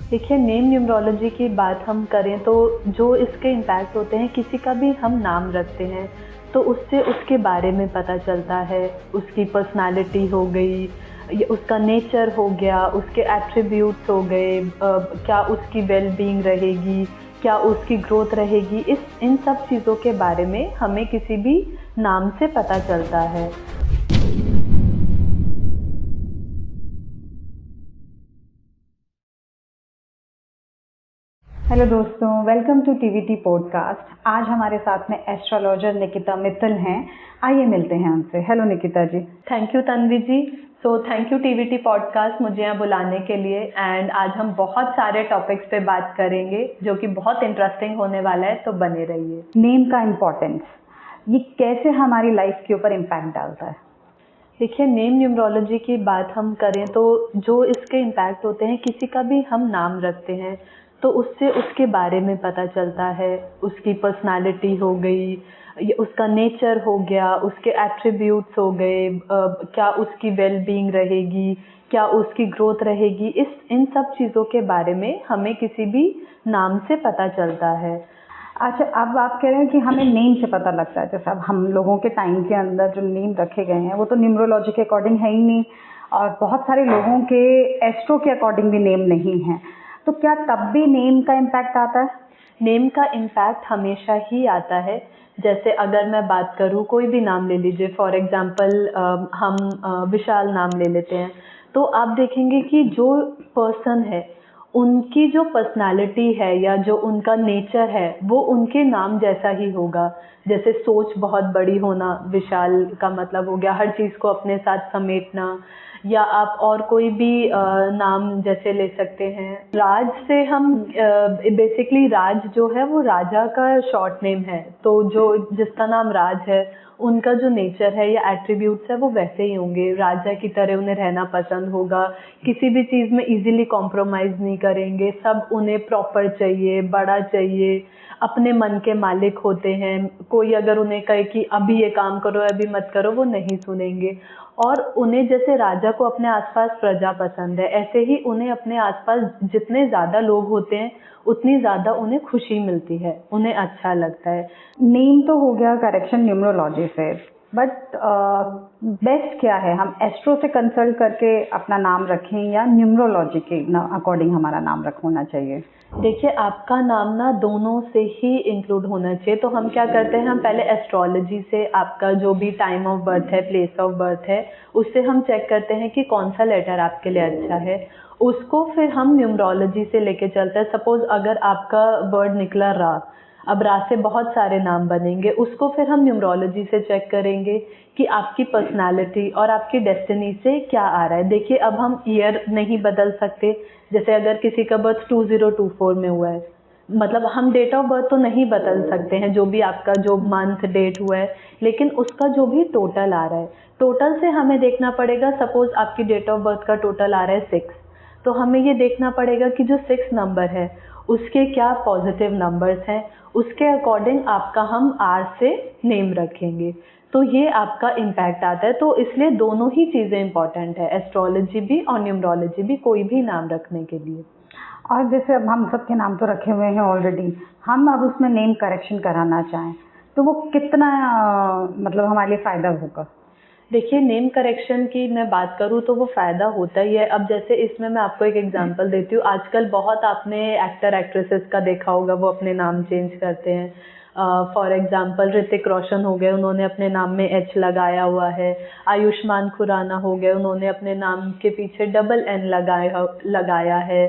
देखिए, name numerology की बात हम करें तो जो इसके इम्पैक्ट होते हैं, किसी का भी हम नाम रखते हैं तो उससे उसके बारे में पता चलता है। उसकी पर्सनालिटी हो गई, उसका नेचर हो गया, उसके एट्रीब्यूट्स हो गए, क्या उसकी वेल बीइंग रहेगी, क्या उसकी ग्रोथ रहेगी, इन सब चीज़ों के बारे में हमें किसी भी नाम से पता चलता है। हेलो दोस्तों, वेलकम टू टीवीटी पॉडकास्ट। आज हमारे साथ में एस्ट्रोलॉजर निकिता मित्तल हैं। आइए मिलते हैं उनसे। Hello Nikita ji. Thank you Tanvi ji. So thank you TVT podcast मुझे यहाँ बुलाने के लिए। एंड आज हम बहुत सारे टॉपिक्स पे बात करेंगे जो कि बहुत इंटरेस्टिंग होने वाला है, तो बने रहिए। नेम का इम्पोर्टेंस, ये कैसे हमारी लाइफ के ऊपर इम्पैक्ट डालता है? देखिए, नेम न्यूमरोलॉजी की बात हम करें तो जो इसके इम्पैक्ट होते हैं, किसी का भी हम नाम रखते हैं तो उससे उसके बारे में पता चलता है। उसकी पर्सनालिटी हो गई, उसका नेचर हो गया, उसके एट्रीब्यूट्स हो गए, क्या उसकी वेल बीइंग रहेगी, क्या उसकी ग्रोथ रहेगी, इन सब चीज़ों के बारे में हमें किसी भी नाम से पता चलता है। अच्छा, अब आप कह रहे हैं कि हमें नेम से पता लगता है। जैसे अब हम लोगों के टाइम के अंदर जो नेम रखे गए हैं वो तो न्यूमरोलॉजी के अकॉर्डिंग है ही नहीं, और बहुत सारे लोगों के एस्ट्रो के अकॉर्डिंग भी नेम नहीं है। तो क्या तब भी नेम का इम्पैक्ट आता है? नेम का इम्पैक्ट हमेशा ही आता है। जैसे अगर मैं बात करूँ, कोई भी नाम ले लीजिए, फॉर एग्जांपल हम विशाल नाम ले लेते हैं, तो आप देखेंगे कि जो पर्सन है, उनकी जो पर्सनालिटी है या जो उनका नेचर है वो उनके नाम जैसा ही होगा। जैसे सोच बहुत बड़ी होना, विशाल का मतलब हो गया हर चीज़ को अपने साथ समेटना। या आप और कोई भी नाम जैसे ले सकते हैं, राज से हम बेसिकली राज जो है वो राजा का शॉर्ट नेम है। तो जो जिसका नाम राज है, उनका जो नेचर है या एट्रीब्यूट्स है वो वैसे ही होंगे। राजा की तरह उन्हें रहना पसंद होगा, किसी भी चीज़ में इजीली कॉम्प्रोमाइज़ नहीं करेंगे, सब उन्हें प्रॉपर चाहिए, बड़ा चाहिए, अपने मन के मालिक होते हैं। कोई अगर उन्हें कहे कि अभी ये काम करो, अभी मत करो, वो नहीं सुनेंगे। और उन्हें जैसे राजा को अपने आसपास प्रजा पसंद है, ऐसे ही उन्हें अपने आसपास जितने ज़्यादा लोग होते हैं उतनी ज़्यादा उन्हें खुशी मिलती है, उन्हें अच्छा लगता है। नेम तो हो गया करेक्शन न्यूमरोलॉजी से, बट बेस्ट क्या है, हम एस्ट्रो से कंसल्ट करके अपना नाम रखें या न्यूमरोलॉजी के अकॉर्डिंग हमारा नाम होना चाहिए? देखिए, आपका नाम ना दोनों से ही इंक्लूड होना चाहिए। तो हम क्या करते हैं, हम पहले एस्ट्रोलॉजी से आपका जो भी टाइम ऑफ बर्थ है, प्लेस ऑफ बर्थ है, उससे हम चेक करते हैं कि कौन सा लेटर आपके लिए अच्छा है। उसको फिर हम न्यूमरोलॉजी से लेके चलते हैं। सपोज अगर आपका वर्ड निकला रा, अब रा से बहुत सारे नाम बनेंगे, उसको फिर हम न्यूमरोलॉजी से चेक करेंगे कि आपकी पर्सनालिटी और आपकी डेस्टिनी से क्या आ रहा है। देखिए, अब हम ईयर नहीं बदल सकते। जैसे अगर किसी का बर्थ 2024 में हुआ है, मतलब हम डेट ऑफ बर्थ तो नहीं बदल सकते हैं, जो भी आपका जो मंथ डेट हुआ है, लेकिन उसका जो भी टोटल आ रहा है, टोटल से हमें देखना पड़ेगा। सपोज आपकी डेट ऑफ बर्थ का टोटल आ रहा है 6, तो हमें ये देखना पड़ेगा कि जो 6 नंबर है उसके क्या पॉजिटिव नंबर्स हैं, उसके अकॉर्डिंग आपका हम आर से नेम रखेंगे। तो ये आपका इम्पैक्ट आता है। तो इसलिए दोनों ही चीज़ें इंपॉर्टेंट है, एस्ट्रोलॉजी भी और न्यूमरोलॉजी भी, कोई भी नाम रखने के लिए। और जैसे अब हम सबके नाम तो रखे हुए हैं ऑलरेडी, हम अब उसमें नेम करेक्शन कराना चाहें तो वो कितना मतलब हमारे लिए फ़ायदा होगा? देखिए, नेम करेक्शन की मैं बात करूँ तो वो फ़ायदा होता ही है। अब जैसे इसमें मैं आपको एक एग्जांपल देती हूँ। आजकल बहुत आपने एक्टर एक्ट्रेसेस का देखा होगा, वो अपने नाम चेंज करते हैं। फॉर एग्जांपल ऋतिक रोशन हो गए, उन्होंने अपने नाम में एच लगाया हुआ है। आयुष्मान खुराना हो गए, उन्होंने अपने नाम के पीछे डबल एन लगाया है।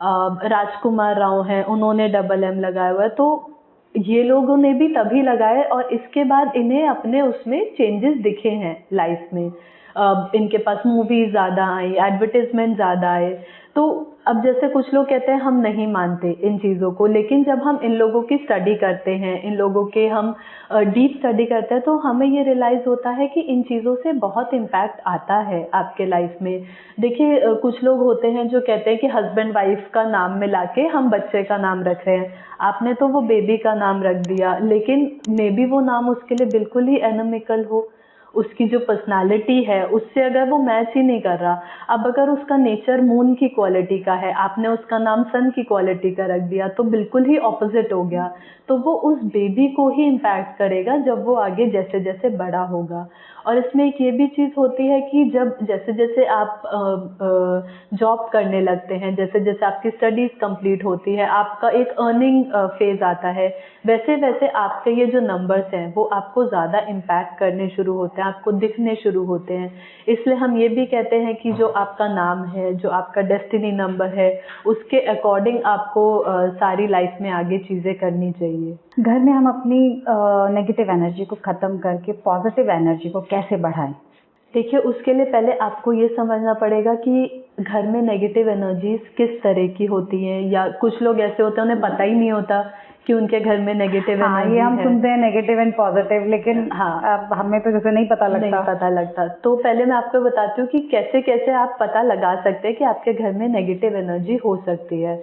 राजकुमार राव हैं, उन्होंने डबल एम लगाया हुआ है। तो ये लोगों ने भी तभी लगाए और इसके बाद इन्हें अपने उसमें चेंजेस दिखे हैं लाइफ में। इनके पास मूवीज ज़्यादा आई, एडवर्टाइजमेंट ज़्यादा आए। तो अब जैसे कुछ लोग कहते हैं हम नहीं मानते इन चीज़ों को, लेकिन जब हम इन लोगों की स्टडी करते हैं, इन लोगों के हम डीप स्टडी करते हैं, तो हमें ये रियलाइज़ होता है कि इन चीज़ों से बहुत इम्पैक्ट आता है आपके लाइफ में। देखिए, कुछ लोग होते हैं जो कहते हैं कि हस्बैंड वाइफ का नाम मिला के हम बच्चे का नाम रख रहे हैं। आपने तो वो बेबी का नाम रख दिया, लेकिन मे बी वो नाम उसके लिए बिल्कुल ही एनमिकल हो। उसकी जो पर्सनालिटी है उससे अगर वो मैच ही नहीं कर रहा, अब अगर उसका नेचर मून की क्वालिटी का है, आपने उसका नाम सन की क्वालिटी का रख दिया तो बिल्कुल ही ऑपोजिट हो गया। तो वो उस बेबी को ही इम्पैक्ट करेगा जब वो आगे जैसे जैसे बड़ा होगा। और इसमें एक ये भी चीज़ होती है कि जब जैसे जैसे आप जॉब करने लगते हैं, जैसे जैसे आपकी स्टडीज़ कंप्लीट होती है, आपका एक अर्निंग फेज़ आता है, वैसे वैसे आपके ये जो नंबर्स हैं वो आपको ज़्यादा इम्पैक्ट करने शुरू होते हैं, आपको दिखने शुरू होते हैं। इसलिए हम ये भी कहते हैं कि जो आपका नाम है, जो आपका डेस्टिनी नंबर है, उसके अकॉर्डिंग आपको सारी लाइफ में आगे चीज़ें करनी चाहिए। घर में हम अपनी नेगेटिव एनर्जी को ख़त्म करके पॉजिटिव एनर्जी को कैसे बढ़ाएं? देखिए, उसके लिए पहले आपको ये समझना पड़ेगा कि घर में नेगेटिव एनर्जीज किस तरह की होती हैं, या कुछ लोग ऐसे होते हैं उन्हें पता ही नहीं होता कि उनके घर में नेगेटिव हाँ, एनर्जी ये हम है। सुनते हैं नेगेटिव एंड पॉजिटिव, लेकिन हाँ, अब हमें तो जैसे नहीं पता नहीं लगता। पता लगता। तो पहले मैं आपको बताती हूँ कि कैसे कैसे आप पता लगा सकते हैं कि आपके घर में नेगेटिव एनर्जी हो सकती है।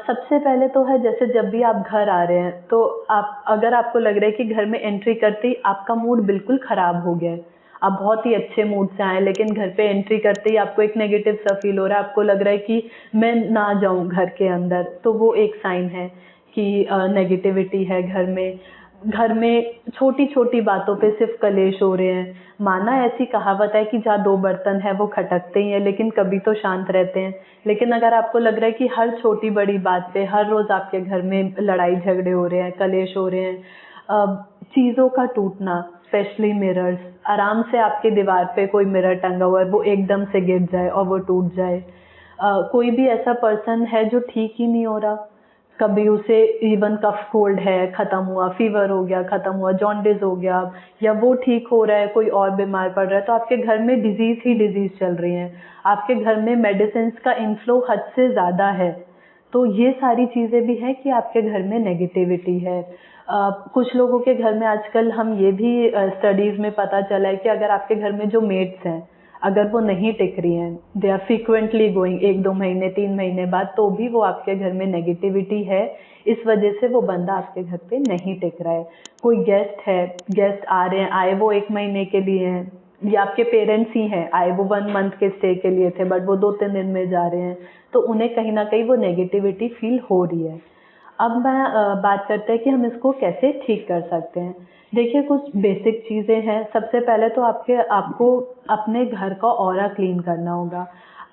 सबसे पहले तो है, जैसे जब भी आप घर आ रहे हैं तो आप, अगर आपको लग रहा है कि घर में एंट्री करते ही आपका मूड बिल्कुल ख़राब हो गया है, आप बहुत ही अच्छे मूड से आए लेकिन घर पे एंट्री करते ही आपको एक नेगेटिव सा फील हो रहा है, आपको लग रहा है कि मैं ना जाऊं घर के अंदर, तो वो एक साइन है कि नेगेटिविटी है घर में। घर में छोटी छोटी बातों पे सिर्फ कलेश हो रहे हैं। माना ऐसी कहावत है कि जहाँ दो बर्तन है वो खटकते ही हैं लेकिन कभी तो शांत रहते हैं। लेकिन अगर आपको लग रहा है कि हर छोटी बड़ी बात पे हर रोज आपके घर में लड़ाई झगड़े हो रहे हैं, कलेश हो रहे हैं, चीज़ों का टूटना, स्पेशली मिरर्स, आराम से आपके दीवार पे कोई मिरर टंगा हुआ है वो एकदम से गिर जाए और वो टूट जाए। कोई भी ऐसा पर्सन है जो ठीक ही नहीं हो रहा, कभी उसे इवन कफ कोल्ड है ख़त्म हुआ, फीवर हो गया ख़त्म हुआ, जॉन्डिस हो गया, या वो ठीक हो रहा है कोई और बीमार पड़ रहा है, तो आपके घर में डिजीज़ ही डिजीज़ चल रही हैं, आपके घर में मेडिसिन का इनफ्लो हद से ज़्यादा है। तो ये सारी चीज़ें भी हैं कि आपके घर में नेगेटिविटी है। कुछ लोगों के घर में आजकल हम ये भी स्टडीज़ में पता चला है कि अगर आपके घर में जो मेड्स हैं, अगर वो नहीं टिक रही हैं, दे आर फ्रीक्वेंटली गोइंग 1-2 महीने 3 महीने बाद, तो भी वो आपके घर में नेगेटिविटी है। इस वजह से वो बंदा आपके घर पे नहीं टिक रहा है। कोई गेस्ट है, गेस्ट आ रहे हैं, आए वो 1 महीने के लिए हैं, या आपके पेरेंट्स ही हैं, आए वो 1 मंथ के स्टे के लिए थे बट वो 2-3 दिन में जा रहे हैं, तो उन्हें कहीं ना कहीं वो नेगेटिविटी फील हो रही है। अब मैं बात करते हैं कि हम इसको कैसे ठीक कर सकते हैं। देखिए, कुछ बेसिक चीज़ें हैं। सबसे पहले तो आपको अपने घर का ऑरा क्लीन करना होगा।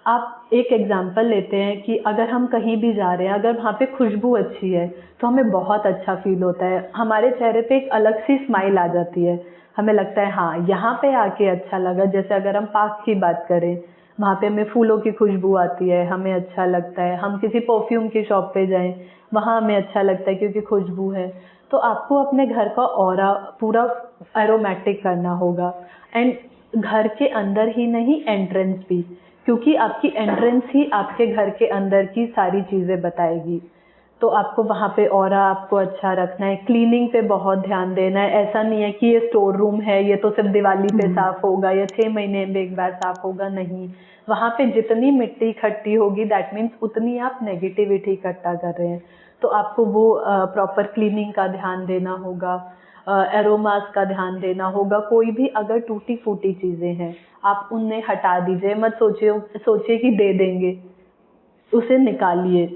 आप एक एग्जांपल लेते हैं कि अगर हम कहीं भी जा रहे हैं, अगर वहाँ पे खुशबू अच्छी है तो हमें बहुत अच्छा फील होता है, हमारे चेहरे पे एक अलग सी स्माइल आ जाती है, हमें लगता है हाँ यहाँ पे आके अच्छा लगा। जैसे अगर हम पार्क की बात करें, वहाँ पे हमें फूलों की खुशबू आती है, हमें अच्छा लगता है। हम किसी परफ्यूम की शॉप पे जाएं, वहाँ हमें अच्छा लगता है क्योंकि खुशबू है। तो आपको अपने घर का ऑरा पूरा एरोमेटिक करना होगा, एंड घर के अंदर ही नहीं, एंट्रेंस भी, क्योंकि आपकी एंट्रेंस ही आपके घर के अंदर की सारी चीज़ें बताएगी। तो आपको वहाँ पे ऑरा आपको अच्छा रखना है। क्लीनिंग पे बहुत ध्यान देना है। ऐसा नहीं है कि ये स्टोर रूम है, ये तो सिर्फ दिवाली पे साफ होगा या 6 महीने में एक बार साफ होगा, नहीं। वहाँ पे जितनी मिट्टी इकट्ठी होगी दैट मीन्स उतनी आप नेगेटिविटी इकट्ठा कर रहे हैं। तो आपको वो प्रॉपर क्लीनिंग का ध्यान देना होगा, एरोमास का ध्यान देना होगा। कोई भी अगर टूटी फूटी चीज़ें हैं आप उन्हें हटा दीजिए, मत सोचिए कि दे देंगे, उसे निकालिए।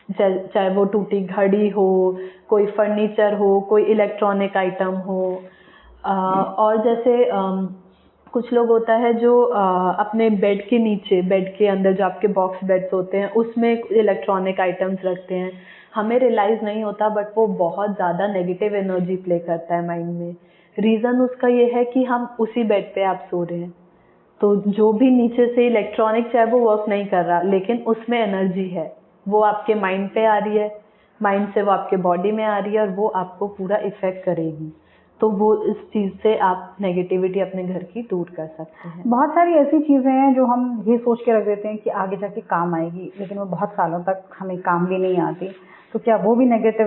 चाहे वो टूटी घड़ी हो, कोई फर्नीचर हो, कोई इलेक्ट्रॉनिक आइटम हो। और जैसे कुछ लोग होता है जो अपने बेड के नीचे, बेड के अंदर जो आपके बॉक्स बेड्स होते हैं उसमें इलेक्ट्रॉनिक आइटम्स रखते हैं। हमें रियलाइज़ नहीं होता बट वो बहुत ज़्यादा नेगेटिव एनर्जी प्ले करता है माइंड में। रीज़न उसका ये है कि हम उसी बेड पे आप सो रहे हैं, तो जो भी नीचे से इलेक्ट्रॉनिक, चाहे वो वर्क नहीं कर रहा लेकिन उसमें एनर्जी है, वो आपके माइंड पे आ रही है, माइंड से वो आपके बॉडी में आ रही है और वो आपको पूरा इफ़ेक्ट करेगी। तो वो इस चीज़ से आप नेगेटिविटी अपने घर की दूर कर सकते हैं। बहुत सारी ऐसी चीज़ें हैं जो हम ये सोच के रख देते हैं कि आगे जाके काम आएगी, लेकिन वो बहुत सालों तक हमें काम भी नहीं आती। तो क्या वो भी नेगेटिव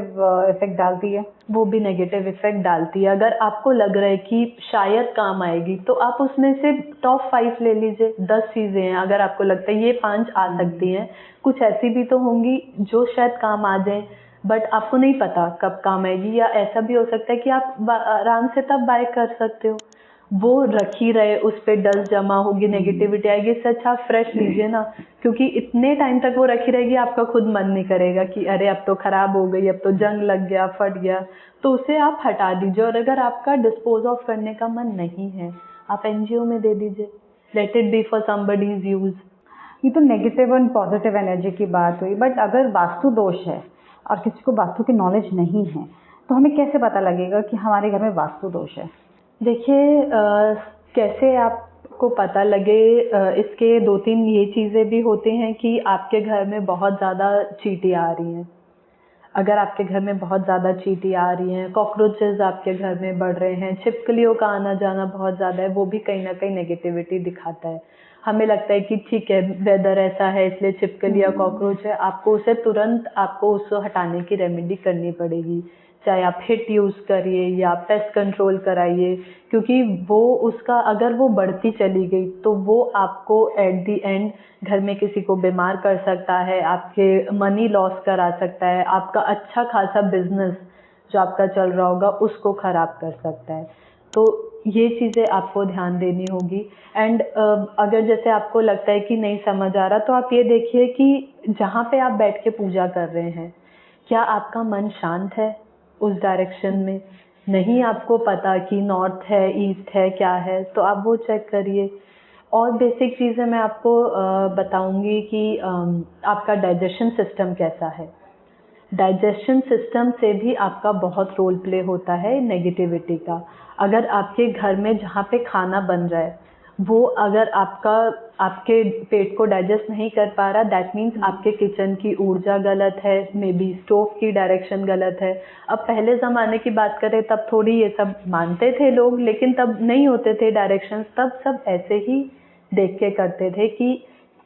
इफेक्ट डालती है? वो भी नेगेटिव इफेक्ट डालती है। अगर आपको लग रहा है कि शायद काम आएगी तो आप उसमें से टॉप 5 ले लीजिए। 10 चीज़ें हैं, अगर आपको लगता है ये 5 आ सकती हैं, कुछ ऐसी भी तो होंगी जो शायद काम आ जाए बट आपको नहीं पता कब काम आएगी। या ऐसा भी हो सकता है कि आप आराम से तब बाय कर सकते हो। वो रखी रहे, उस पे डस्ट जमा होगी, नेगेटिविटी आएगी। इससे अच्छा आप फ्रेश लीजिए ना, क्योंकि इतने टाइम तक वो रखी रहेगी, आपका खुद मन नहीं करेगा कि अरे अब तो खराब हो गई, अब तो जंग लग गया, फट गया, तो उसे आप हटा दीजिए। और अगर आपका डिस्पोज ऑफ करने का मन नहीं है, आप एनजीओ में दे दीजिए, let it be for somebody's use. ये तो नेगेटिव एंड पॉजिटिव एनर्जी की बात हुई, बट अगर वास्तु दोष है और किसी को वास्तु की नॉलेज नहीं है, तो हमें कैसे पता लगेगा कि हमारे घर में वास्तु दोष है? देखिए, कैसे आपको पता लगे, इसके 2-3 ये चीज़ें भी होती हैं कि आपके घर में बहुत ज़्यादा चींटियाँ आ रही हैं। अगर आपके घर में बहुत ज़्यादा चींटियाँ आ रही हैं, कॉकरोचेस आपके घर में बढ़ रहे हैं, छिपकलियों का आना जाना बहुत ज़्यादा है, वो भी कहीं ना कहीं नेगेटिविटी दिखाता है। हमें लगता है कि ठीक है, वेदर ऐसा है इसलिए छिपकली या कॉकरोच है, आपको उसे तुरंत आपको उसको हटाने की रेमेडी करनी पड़ेगी। चाहे आप हिट यूज़ करिए या पेस्ट कंट्रोल कराइए, क्योंकि वो उसका अगर वो बढ़ती चली गई तो वो आपको एट द एंड घर में किसी को बीमार कर सकता है, आपके मनी लॉस करा सकता है, आपका अच्छा खासा बिजनेस जो आपका चल रहा होगा उसको ख़राब कर सकता है। तो ये चीज़ें आपको ध्यान देनी होगी। एंड अगर जैसे आपको लगता है कि नहीं समझ आ रहा, तो आप ये देखिए कि जहाँ पे आप बैठ के पूजा कर रहे हैं, क्या आपका मन शांत है उस डायरेक्शन में? नहीं आपको पता कि नॉर्थ है, ईस्ट है, क्या है, तो आप वो चेक करिए। और बेसिक चीज़ें मैं आपको बताऊंगी कि आपका डाइजेशन सिस्टम कैसा है। डाइजेशन सिस्टम से भी आपका बहुत रोल प्ले होता है नेगेटिविटी का। अगर आपके घर में जहाँ पे खाना बन रहा है वो अगर आपके पेट को डाइजेस्ट नहीं कर पा रहा, दैट मीन्स आपके किचन की ऊर्जा गलत है, मे बी स्टोव की डायरेक्शन गलत है। अब पहले ज़माने की बात करें तब थोड़ी ये सब मानते थे लोग, लेकिन तब नहीं होते थे डायरेक्शंस, तब सब ऐसे ही देख के करते थे कि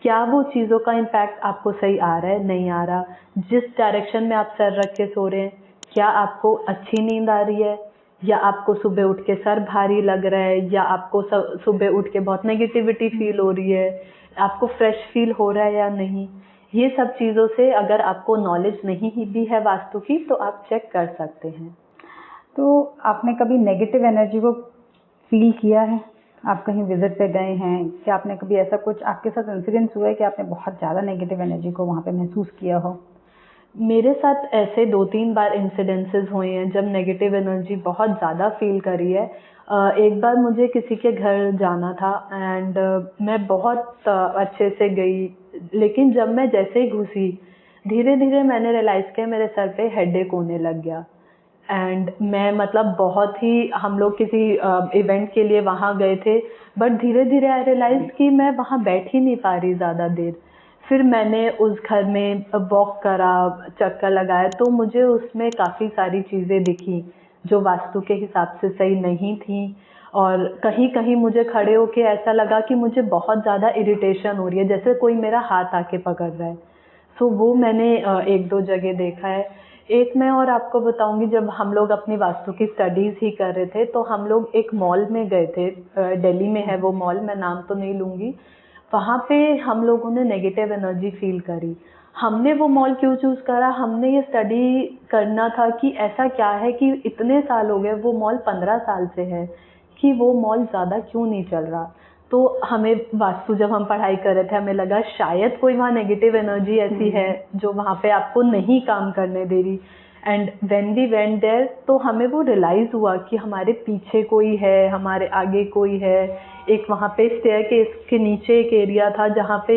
क्या वो चीज़ों का इम्पैक्ट आपको सही आ रहा है, नहीं आ रहा। जिस डायरेक्शन में आप सर रख के सो रहे हैं, क्या आपको अच्छी नींद आ रही है, या आपको सुबह उठ के सर भारी लग रहा है, या आपको सुबह उठ के बहुत नेगेटिविटी फील हो रही है, आपको फ्रेश फील हो रहा है या नहीं। ये सब चीज़ों से अगर आपको नॉलेज नहीं ही भी है वास्तु की, तो आप चेक कर सकते हैं। तो आपने कभी नेगेटिव एनर्जी को फील किया है? आप कहीं विजिट पे गए हैं, क्या आपने कभी ऐसा कुछ आपके साथ इंसिडेंस हुआ है कि आपने बहुत ज़्यादा नेगेटिव एनर्जी को वहाँ पे महसूस किया हो? मेरे साथ ऐसे 2-3 बार इंसिडेंसेस हुए हैं जब नेगेटिव एनर्जी बहुत ज़्यादा फील करी है। एक बार मुझे किसी के घर जाना था एंड मैं बहुत अच्छे से गई, लेकिन जब मैं जैसे ही घुसी, धीरे धीरे मैंने रियलाइज़ किया मेरे सर पे हेडेक होने लग गया। एंड मैं मतलब बहुत ही, हम लोग किसी इवेंट के लिए वहाँ गए थे, बट धीरे धीरे आई रियलाइज़ कि मैं वहाँ बैठ ही नहीं पा रही ज़्यादा देर। फिर मैंने उस घर में वॉक करा, चक्कर लगाया, तो मुझे उसमें काफ़ी सारी चीज़ें दिखी जो वास्तु के हिसाब से सही नहीं थी। और कहीं कहीं मुझे खड़े होके ऐसा लगा कि मुझे बहुत ज़्यादा इरिटेशन हो रही है, जैसे कोई मेरा हाथ आके पकड़ रहा है। सो वो मैंने 1-2 जगह देखा है। एक मैं और आपको बताऊंगी, जब हम लोग अपनी वास्तु की स्टडीज़ ही कर रहे थे, तो हम लोग एक मॉल में गए थे, दिल्ली में है वो मॉल, मैं नाम तो नहीं लूँगी। वहाँ पे हम लोगों ने नेगेटिव एनर्जी फील करी। हमने वो मॉल क्यों चूज़ करा, हमने ये स्टडी करना था कि ऐसा क्या है कि इतने साल हो गए, वो मॉल 15 साल से है, कि वो मॉल ज़्यादा क्यों नहीं चल रहा। तो हमें वास्तु जब हम पढ़ाई कर रहे थे, हमें लगा शायद कोई वहाँ नेगेटिव एनर्जी ऐसी है जो वहाँ पे आपको नहीं काम करने दे रही। And when we went there, तो हमें वो रियलाइज़ हुआ कि हमारे पीछे कोई है, हमारे आगे कोई है। एक वहाँ पे स्टेयरकेस के नीचे एक एरिया था जहाँ पे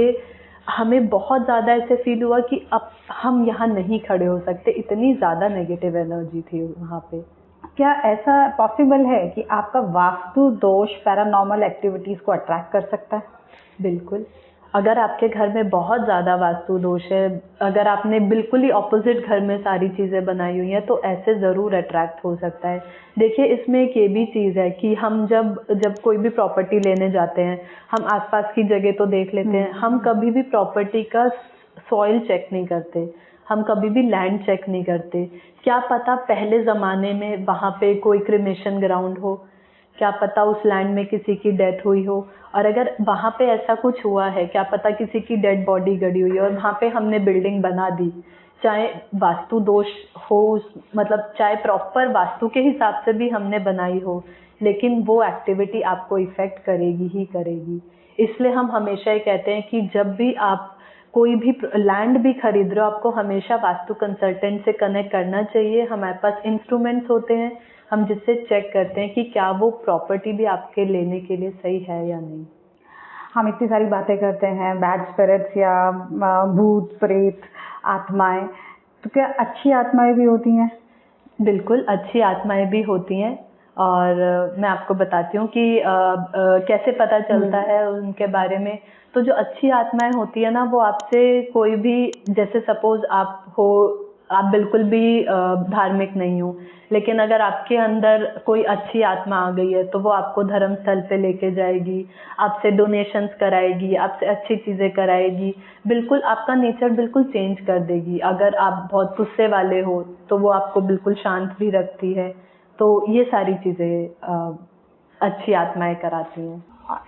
हमें बहुत ज़्यादा ऐसे फील हुआ कि अब हम यहाँ नहीं खड़े हो सकते, इतनी ज़्यादा नेगेटिव एनर्जी थी वहाँ पे। क्या ऐसा पॉसिबल है कि आपका वास्तु दोष पैरानॉर्मल एक्टिविटीज़ को अट्रैक्ट कर सकता है? बिल्कुल। अगर आपके घर में बहुत ज़्यादा वास्तु दोष है, अगर आपने बिल्कुल ही ऑपोजिट घर में सारी चीज़ें बनाई हुई हैं, तो ऐसे ज़रूर अट्रैक्ट हो सकता है। देखिए, इसमें एक ये भी चीज़ है कि हम जब कोई भी प्रॉपर्टी लेने जाते हैं, हम आसपास की जगह तो देख लेते हैं, हम कभी भी प्रॉपर्टी का सॉइल चेक नहीं करते, हम कभी भी लैंड चेक नहीं करते। क्या पता पहले ज़माने में वहाँ पे कोई क्रिमेशन ग्राउंड हो, क्या पता उस लैंड में किसी की डेथ हुई हो, और अगर वहाँ पे ऐसा कुछ हुआ है, क्या पता किसी की डेड बॉडी गड़ी हुई है और वहाँ पे हमने बिल्डिंग बना दी, चाहे वास्तु दोष हो, मतलब चाहे प्रॉपर वास्तु के हिसाब से भी हमने बनाई हो, लेकिन वो एक्टिविटी आपको इफेक्ट करेगी ही करेगी। इसलिए हम हमेशा ये कहते हैं कि जब भी आप कोई भी लैंड भी खरीद रहे हो, आपको हमेशा वास्तु कंसल्टेंट से कनेक्ट करना चाहिए। हमारे पास इंस्ट्रूमेंट्स होते हैं, हम जिससे चेक करते हैं कि क्या वो प्रॉपर्टी भी आपके लेने के लिए सही है या नहीं। हम इतनी सारी बातें करते हैं, बैड स्पिरिट्स या भूत प्रेत आत्माएं, तो क्या अच्छी आत्माएं भी होती हैं? बिल्कुल, अच्छी आत्माएं भी होती हैं, और मैं आपको बताती हूँ कि कैसे पता चलता है उनके बारे में। तो जो अच्छी आत्माएं होती है ना, वो आपसे कोई भी, जैसे सपोज आप बिल्कुल भी धार्मिक नहीं हो, लेकिन अगर आपके अंदर कोई अच्छी आत्मा आ गई है तो वो आपको धर्म स्थल पे लेके जाएगी, आपसे डोनेशंस कराएगी, आपसे अच्छी चीज़ें कराएगी, बिल्कुल आपका नेचर बिल्कुल चेंज कर देगी। अगर आप बहुत गुस्से वाले हो तो वो आपको बिल्कुल शांत भी रखती है। तो ये सारी चीज़ें अच्छी आत्माएं कराती हैं।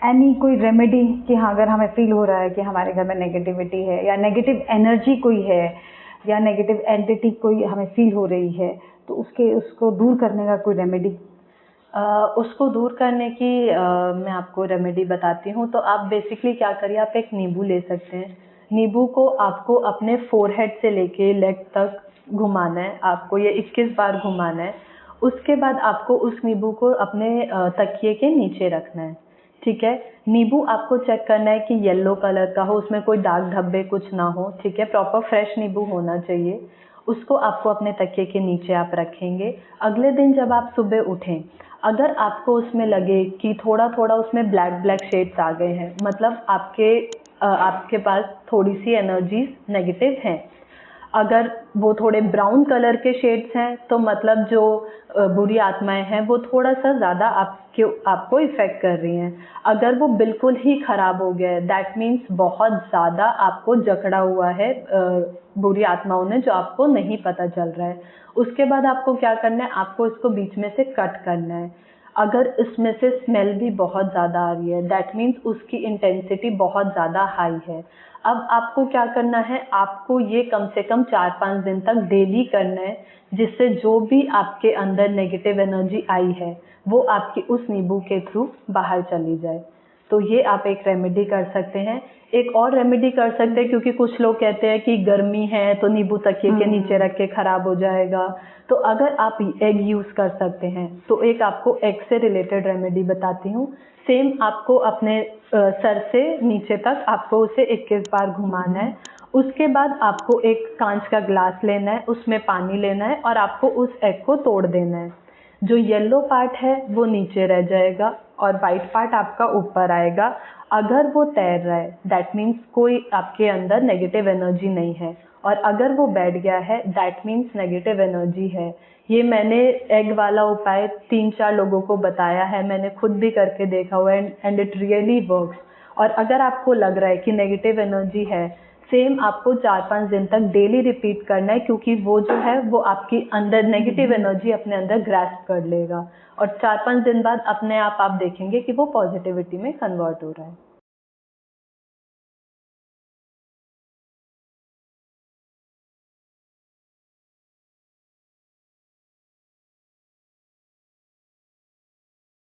एनी कोई रेमेडी कि हाँ, अगर हमें फील हो रहा है कि हमारे घर में नेगेटिविटी है या नेगेटिव एनर्जी कोई है या नेगेटिव एंटिटी कोई हमें फील हो रही है, तो उसको दूर करने का कोई रेमेडी? उसको दूर करने की मैं आपको रेमेडी बताती हूँ। तो आप बेसिकली क्या करिए, आप एक नींबू ले सकते हैं। नींबू को आपको अपने फोरहेड से लेके लेग तक घुमाना है, आपको ये 21 बार घुमाना है। उसके बाद आपको उस नींबू को अपने तकिए के नीचे रखना है, ठीक है। नींबू आपको चेक करना है कि येलो कलर का हो, उसमें कोई दाग धब्बे कुछ ना हो, ठीक है। प्रॉपर फ्रेश नींबू होना चाहिए। उसको आपको अपने तकिए के नीचे आप रखेंगे। अगले दिन जब आप सुबह उठें, अगर आपको उसमें लगे कि थोड़ा थोड़ा उसमें ब्लैक ब्लैक शेड्स आ गए हैं, मतलब आपके पास थोड़ी सी एनर्जीज नेगेटिव हैं। अगर वो थोड़े ब्राउन कलर के शेड्स हैं तो मतलब जो बुरी आत्माएं हैं वो थोड़ा सा ज़्यादा आपको इफ़ेक्ट कर रही हैं। अगर वो बिल्कुल ही ख़राब हो गया है, दैट मीन्स बहुत ज़्यादा आपको जकड़ा हुआ है बुरी आत्माओं ने, जो आपको नहीं पता चल रहा है। उसके बाद आपको क्या करना है, आपको इसको बीच में से कट करना है। अगर इसमें से स्मेल भी बहुत ज़्यादा आ रही है, दैट मीन्स उसकी इंटेंसिटी बहुत ज़्यादा हाई है। अब आपको क्या करना है, आपको ये कम से कम 4-5 दिन तक डेली करना है, जिससे जो भी आपके अंदर नेगेटिव एनर्जी आई है वो आपकी उस नींबू के थ्रू बाहर चली जाए। तो ये आप एक रेमेडी कर सकते हैं। एक और रेमेडी कर सकते हैं, क्योंकि कुछ लोग कहते हैं कि गर्मी है तो नींबू तकिए के नीचे रख के खराब हो जाएगा। तो अगर आप एग यूज़ कर सकते हैं, तो एक आपको एग से रिलेटेड रेमेडी बताती हूँ। सेम आपको अपने सर से नीचे तक आपको उसे 21 बार घुमाना है। उसके बाद आपको एक कांच का ग्लास लेना है, उसमें पानी लेना है और आपको उस एग को तोड़ देना है। जो येलो पार्ट है वो नीचे रह जाएगा और वाइट पार्ट आपका ऊपर आएगा। अगर वो तैर रहा है, दैट मीन्स कोई आपके अंदर नेगेटिव एनर्जी नहीं है, और अगर वो बैठ गया है, दैट मीन्स नेगेटिव एनर्जी है। ये मैंने एग वाला उपाय 3-4 लोगों को बताया है, मैंने खुद भी करके देखा हुआ है, एंड इट रियली वर्क्स। और अगर आपको लग रहा है कि नेगेटिव एनर्जी है, सेम आपको 4-5 दिन तक डेली रिपीट करना है, क्योंकि वो जो है वो आपकी अंदर नेगेटिव एनर्जी अपने अंदर ग्रास्प कर लेगा, और 4-5 दिन बाद अपने आप देखेंगे कि वो पॉजिटिविटी में कन्वर्ट हो रहा है।